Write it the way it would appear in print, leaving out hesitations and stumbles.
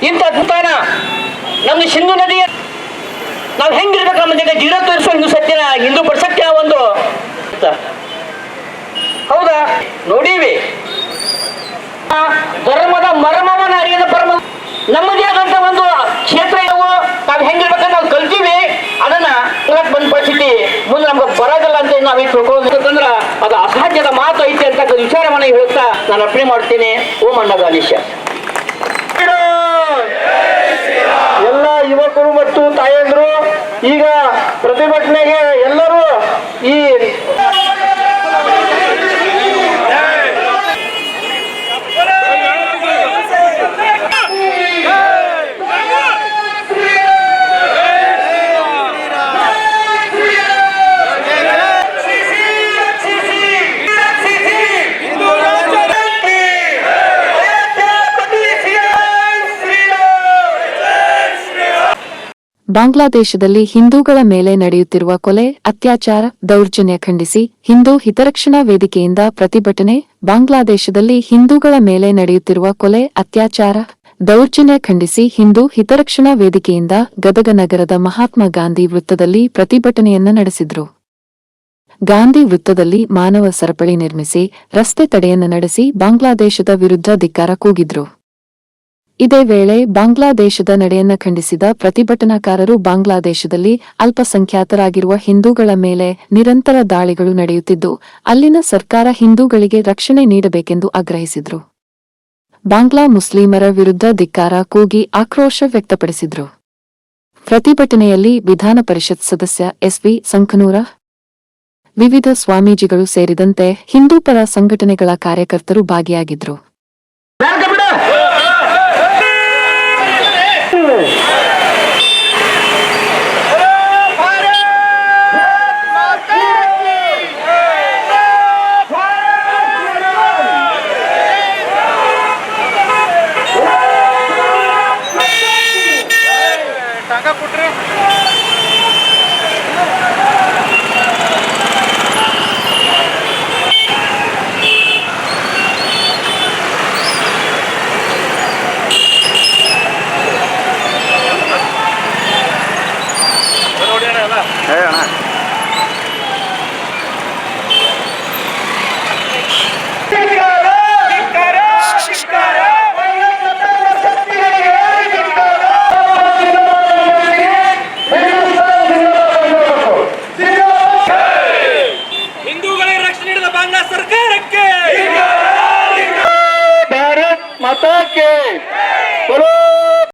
ಇಂಥ ಅದ್ಭುತನ ನಮ್ದು ಸಿಂಧು ನದಿಯ ನಾವು ಹೆಂಗಿರ್ಬೇಕು ನಮ್ಮ ಜೊತೆ ಜೀರೋ ತೋರಿಸೋ ಹಿಂದೂ ಸತ್ಯನ ಹಿಂದೂ ಪ್ರಸಕ್ತಿಯ ಒಂದು ಹೌದಾ ನೋಡೀವಿ. ಧರ್ಮದ ಮರ್ಮವನ್ನ ಅರಿಯದ ಪರಮ ನಮ್ಮದೇ ಆದಂತ ಒಂದು ಕ್ಷೇತ್ರ ನಾವು ಹೆಂಗಿರ್ಬೇಕಂತ ನಾವು ಕಲ್ತೀವಿ. ಅದನ್ನ ಬಂದ ಪರಿಸ್ಥಿತಿ ಮುಂದೆ ನಮ್ಗೆ ಬರೋದಿಲ್ಲ ಅಂತ ನಾವು ತಿಳ್ಕೊಂಡ್ರ ಅದು ಅಸಾಧ್ಯದ ಮಾತು ಐತೆ ಅಂತ ವಿಚಾರವನ್ನ ಹೇಳ್ತಾ ನಾನು ಅರ್ಪಣೆ ಮಾಡ್ತೀನಿ. ಓಂ ಅನ್ನದಾನಿಶ. ಎಲ್ಲ ಯುವಕರು ಮತ್ತು ತಾಯಂದ್ರು ಈಗ ಪ್ರತಿಭಟನೆಗೆ ಎಲ್ಲರೂ ಈ ಬಾಂಗ್ಲಾದೇಶದಲ್ಲಿ ಹಿಂದೂಗಳ ಮೇಲೆ ನಡೆಯುತ್ತಿರುವ ಕೊಲೆ, ಅತ್ಯಾಚಾರ, ದೌರ್ಜನ್ಯ ಖಂಡಿಸಿ ಹಿಂದೂ ಹಿತರಕ್ಷಣಾ ವೇದಿಕೆಯಿಂದ ಪ್ರತಿಭಟನೆ. ಬಾಂಗ್ಲಾದೇಶದಲ್ಲಿ ಹಿಂದೂಗಳ ಮೇಲೆ ನಡೆಯುತ್ತಿರುವ ಕೊಲೆ, ಅತ್ಯಾಚಾರ, ದೌರ್ಜನ್ಯ ಖಂಡಿಸಿ ಹಿಂದೂ ಹಿತರಕ್ಷಣಾ ವೇದಿಕೆಯಿಂದ ಗದಗ ನಗರದ ಮಹಾತ್ಮ ಗಾಂಧಿ ವೃತ್ತದಲ್ಲಿ ಪ್ರತಿಭಟನೆಯನ್ನ ನಡೆಸಿದ್ರು. ಗಾಂಧಿ ವೃತ್ತದಲ್ಲಿ ಮಾನವ ಸರಪಳಿ ನಿರ್ಮಿಸಿ ರಸ್ತೆ ತಡೆಯನ್ನ ನಡೆಸಿ ಬಾಂಗ್ಲಾದೇಶದ ವಿರುದ್ಧ ಧಿಕ್ಕಾರ ಕೂಗಿದ್ರು. ಇದೇ ವೇಳೆ ಬಾಂಗ್ಲಾದೇಶದ ನಡೆಯನ್ನ ಖಂಡಿಸಿದ ಪ್ರತಿಭಟನಾಕಾರರು ಬಾಂಗ್ಲಾದೇಶದಲ್ಲಿ ಅಲ್ಪಸಂಖ್ಯಾತರಾಗಿರುವ ಹಿಂದೂಗಳ ಮೇಲೆ ನಿರಂತರ ದಾಳಿಗಳು ನಡೆಯುತ್ತಿದ್ದು ಅಲ್ಲಿನ ಸರ್ಕಾರ ಹಿಂದೂಗಳಿಗೆ ರಕ್ಷಣೆ ನೀಡಬೇಕೆಂದು ಆಗ್ರಹಿಸಿದ್ರು. ಬಾಂಗ್ಲಾ ಮುಸ್ಲಿಮರ ವಿರುದ್ಧ ಧಿಕ್ಕಾರ ಕೂಗಿ ಆಕ್ರೋಶ ವ್ಯಕ್ತಪಡಿಸಿದ್ರು. ಪ್ರತಿಭಟನೆಯಲ್ಲಿ ವಿಧಾನ ಪರಿಷತ್ ಸದಸ್ಯ ಎಸ್.ವಿ. ಸಂಕನೂರ, ವಿವಿಧ ಸ್ವಾಮೀಜಿಗಳು ಸೇರಿದಂತೆ ಹಿಂದೂಪರ ಸಂಘಟನೆಗಳ ಕಾರ್ಯಕರ್ತರು ಭಾಗಿಯಾಗಿದ್ರು. भारत माता के बोलो।